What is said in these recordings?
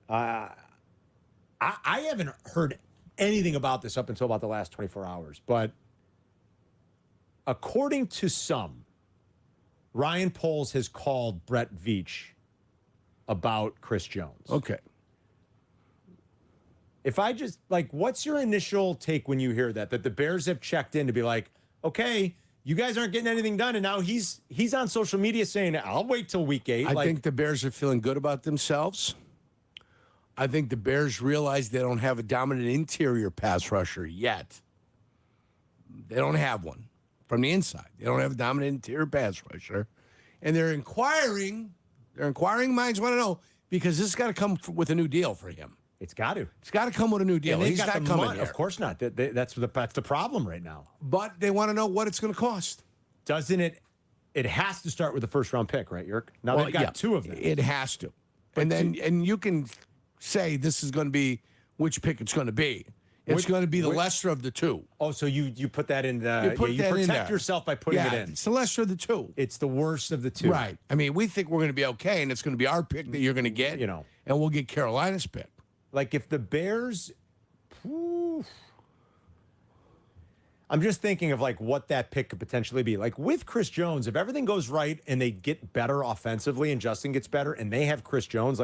I haven't heard anything about this up until about the last 24 hours, but according to some, Ryan Poles has called Brett Veach about Chris Jones. Okay. If I just, what's your initial take when you hear that the Bears have checked in to be like, okay, you guys aren't getting anything done, and now he's on social media saying, I'll wait till week 8. I think the Bears are feeling good about themselves. I think the Bears realize they don't have a dominant interior pass rusher yet. They don't have one from the inside. They don't have a dominant interior pass rusher. And they're inquiring minds want to know, because this has got to come with a new deal for him. It's got to. It's got to come with a new deal. And He's not coming here. Of course not. That's the problem right now. But they want to know what it's going to cost. Doesn't it? It has to start with the first-round pick, right, Yerk? Now they've got 2 of them. It has to. And you can say this is going to be which pick it's going to be. It's going to be the lesser of the 2. Oh, so you put that in the... You protect yourself by putting it in. It's the lesser of the 2. It's the worst of the 2. Right. I mean, we think we're going to be okay, and it's going to be our pick that you're going to get, and we'll get Carolina's pick. Like, if the Bears... I'm just thinking of, what that pick could potentially be. Like, with Chris Jones, if everything goes right and they get better offensively and Justin gets better and they have Chris Jones,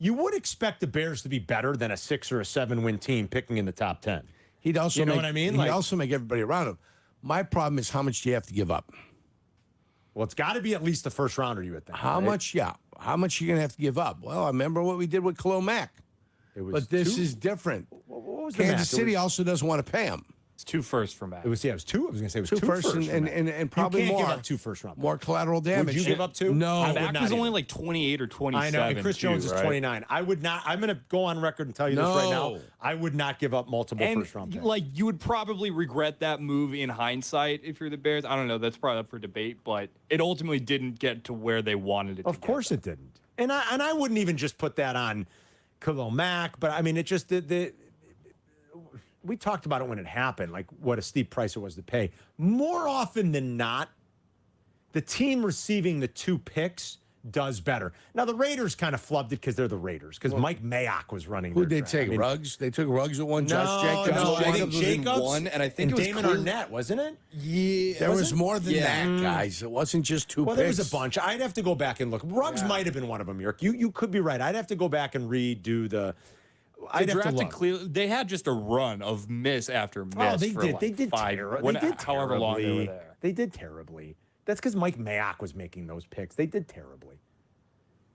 you would expect the Bears to be better than a 6 or a 7-win team picking in the top 10. He'd also what I mean? He'd also make everybody around him. My problem is, how much do you have to give up? Well, it's got to be at least the first rounder, you would think. How much? Yeah. How much are you going to have to give up? Well, I remember what we did with Khalil Mack. But this is different. What was Kansas City also doesn't want to pay him. It's 2 firsts for Mack. It was 2. I was going to say it was 2 firsts firsts and probably you can't more. give up 2 first round. More collateral damage. Would you give up 2? No. Mack was only 28 or 27. I know, and Chris Jones is 29. I would not. I'm going to go on record and tell you this right now. I would not give up multiple first round picks. You would probably regret that move in hindsight if you're the Bears. I don't know. That's probably up for debate, but it ultimately didn't get to where they wanted it to. Of course it didn't. And I wouldn't even just put that on Khalil Mack, but I mean, it just we talked about it when it happened, what a steep price it was to pay. More often than not, the team receiving the 2 picks does better. Now, the Raiders kind of flubbed it because they're the Raiders, because Mike Mayock was running. Who'd they take? Ruggs? They took Ruggs at one. Josh Jacobs. No, I think Jacobs was in one, and I think it was Damon Arnett, wasn't it? Yeah, there was more than that, guys. It wasn't just 2 picks. There was a bunch. I'd have to go back and look. Ruggs might have been one of them, Yerk. You could be right. I'd have to go back and redo the. They drafted clearly. They had just a run of miss after miss. Oh, they for did. They did terribly. However long they were there. They did terribly. That's because Mike Mayock was making those picks. They did terribly.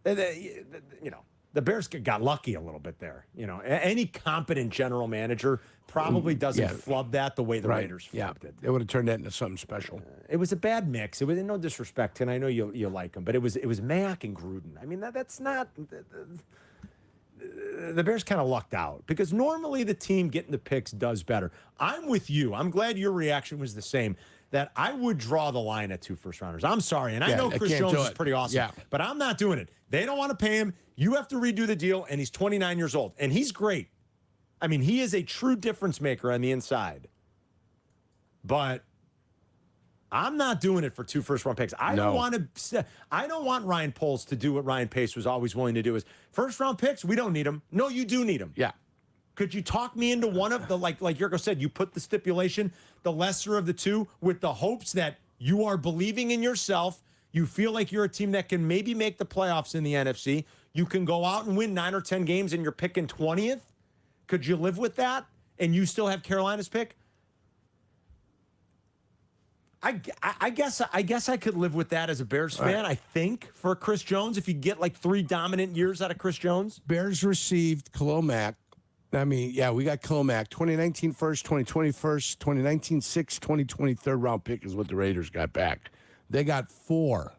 The Bears got lucky a little bit there. Any competent general manager probably doesn't flub that the way the Raiders flubbed it. They would have turned that into something special. It was a bad mix. It was no disrespect, and I know you like him, but it was Mayock and Gruden. I mean, that's not. The Bears kind of lucked out because normally the team getting the picks does better. I'm with you. I'm glad your reaction was the same, that I would draw the line at 2 first rounders. I'm sorry. And I know Chris Jones is pretty awesome, but I'm not doing it. They don't want to pay him. You have to redo the deal, and he's 29 years old, and he's great. I mean, he is a true difference maker on the inside. But I'm not doing it for 2 first-round picks. I don't want Ryan Poles to do what Ryan Pace was always willing to do. Is first-round picks? We don't need them. No, you do need them. Yeah. Could you talk me into one of the like Yurko said? You put the stipulation, the lesser of the 2, with the hopes that you are believing in yourself. You feel like you're a team that can maybe make the playoffs in the NFC. You can go out and win 9 or 10 games, and you're picking 20th. Could you live with that? And you still have Carolina's pick? I guess I could live with that as a Bears fan. I think for Chris Jones, if you get 3 dominant years out of Chris Jones. Bears received Khalil Mack. I mean, we got Khalil Mack. 2019 first, 2020 first, 2019 6th, 2020 third-round pick is what the Raiders got back. They got 4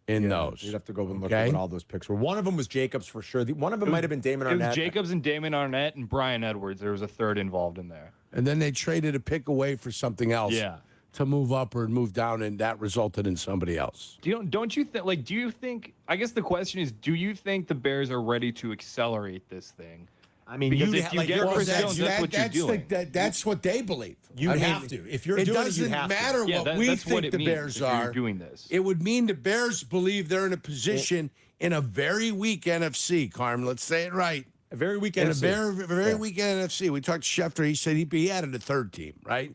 in those. You'd have to go and look at what all those picks were. One of them was Jacobs for sure. One of them might have been Damon Arnett. It was Jacobs and Damon Arnett and Brian Edwards. There was a third involved in there. And then they traded a pick away for something else. Yeah. To move up or move down, and that resulted in somebody else. Don't you think? Do you think? I guess the question is, do you think the Bears are ready to accelerate this thing? I mean, because if you get Chris Jones, that's what you're doing. That's what they believe. You have to. If you're doing it, you have to. It doesn't matter what we think the Bears are doing this. It would mean the Bears believe they're in a position in a very weak NFC, Carm. Let's say it right. A very weak In NFC. a very weak NFC. We talked to Schefter. He said he added a third team, right?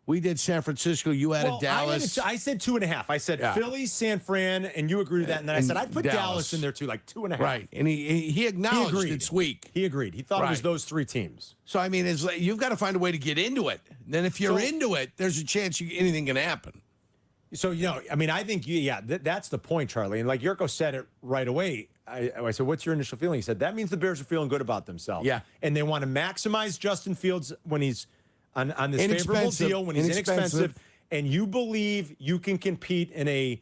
We did San Francisco. You added Dallas. I said 2.5. I said Philly, San Fran, and you agreed with that. And then I said I'd put Dallas in there too, like 2.5. Right. And he acknowledged it's weak. He agreed. He thought it was those three teams. So, I mean, you've got to find a way to get into it. Then if you're into it, there's a chance anything can happen. So, I mean, I think, that's the point, Charlie. And like Yurko said it right away. I said, what's your initial feeling? He said, that means the Bears are feeling good about themselves. Yeah. And they want to maximize Justin Fields when he's on this favorable deal, when he's inexpensive. And you believe you can compete in a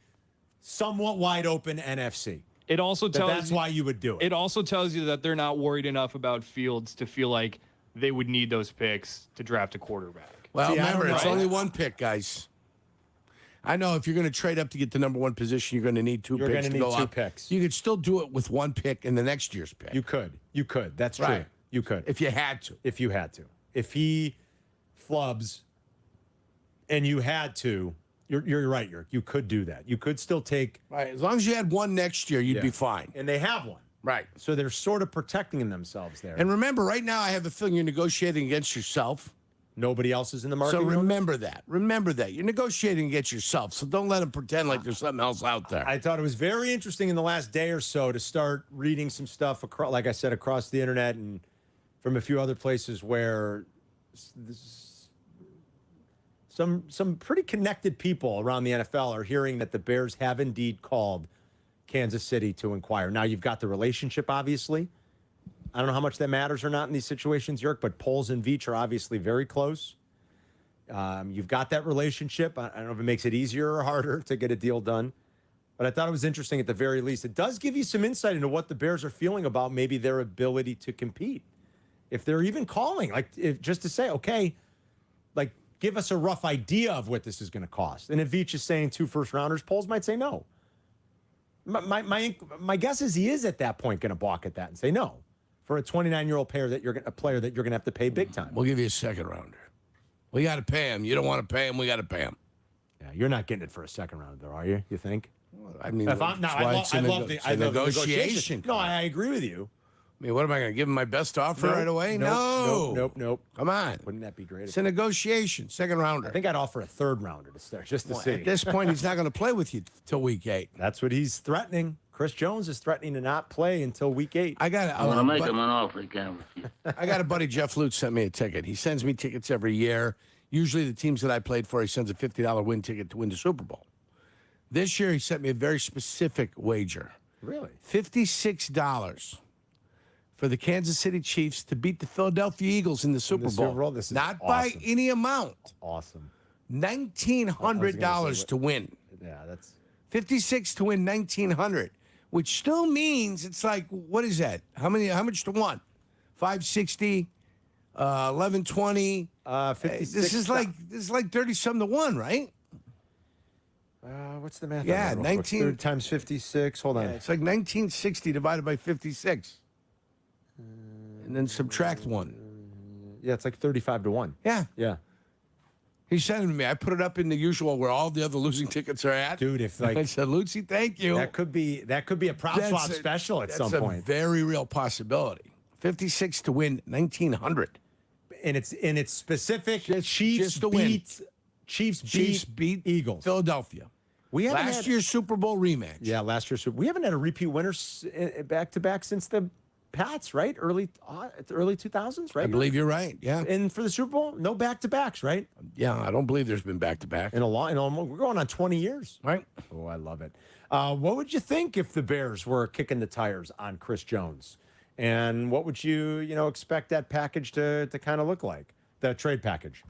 somewhat wide open NFC. It also tells that's why you would do it. It also tells you that they're not worried enough about Fields to feel like they would need those picks to draft a quarterback. Well, remember, it's only one pick, guys. I know if you're going to trade up to get the number one position, you're going to need two picks to go up. Picks. You could still do it with one pick in the next year's pick. You could. That's true. Right. You could. If you had to. If you had to. If he flubs and you had to, you're right, Yerk. You could do that. You could still take. Right. As long as you had one next year, you'd be fine. And they have one. Right. So they're sort of protecting themselves there. And remember, right now, I have the feeling you're negotiating against yourself. Nobody else is in the market. So remember that. Remember that. You're negotiating against yourself. So don't let them pretend like there's something else out there. I thought it was very interesting in the last day or so to start reading some stuff, like I said, across the internet and from a few other places where some pretty connected people around the NFL are hearing that the Bears have indeed called Kansas City to inquire. Now, you've got the relationship, obviously. I don't know how much that matters or not in these situations, Yerk, but Poles and Veach are obviously very close. You've got that relationship. I don't know if it makes it easier or harder to get a deal done, but I thought it was interesting at the very least. It does give you some insight into what the Bears are feeling about maybe their ability to compete. If they're even calling, just to say, okay, give us a rough idea of what this is going to cost. And if Veach is saying 2 first-rounders, Poles might say no. My guess is he is at that point going to balk at that and say no. For a 29-year-old player that you're going to have to pay big time. We'll give you a second rounder. We got to pay him. You don't want to pay him. We got to pay him. Yeah, you're not getting it for a second rounder, though, are you? You think? Well, I mean, I love the negotiation. No, I agree with you. I mean, what am I going to give him my best offer right away? Nope. Come on. Wouldn't that be great? It's a negotiation. Second rounder. I think I'd offer a third rounder to start just to see. At this point, he's not going to play with you till week 8. That's what he's threatening. Chris Jones is threatening to not play until week 8. I want to make him an offer again with you. I got a buddy, Jeff Lutz, sent me a ticket. He sends me tickets every year. Usually the teams that I played for, he sends a $50 win ticket to win the Super Bowl. This year, he sent me a very specific wager. Really? $56 for the Kansas City Chiefs to beat the Philadelphia Eagles in the Super Bowl. This is not awesome. by any amount. Awesome. $1,900 to win. Yeah, that's 56 to win $1,900, which still means it's like, what is that? How much to one? 560, 1120. 56. This is like 30-something to 1, right? What's the math? Yeah, 19 3 times 56. Hold on. Yeah, it's like 1960 divided by 56. And then subtract 1. Yeah, it's like 35 to 1. Yeah. Yeah. He sent it to me. I put it up in the usual where all the other losing tickets are at. Dude, if I said, Lucy, thank you. That could be a prop swap special at some point. That's a very real possibility. 56 to win 1,900. And it's specific. Chiefs to win. Chiefs beat Eagles. Philadelphia. We haven't last year's Super Bowl rematch. Yeah, last year's Super Bowl. We haven't had a repeat winner back to back since the Pats, right? Early 2000s, right? I believe you're right. Yeah. And for the Super Bowl, no back to backs, right? Yeah, I don't believe there's been back to back we're going on 20 years, right? Oh, I love it. What would you think if the Bears were kicking the tires on Chris Jones? And what would you expect that package to kind of look like? The trade package.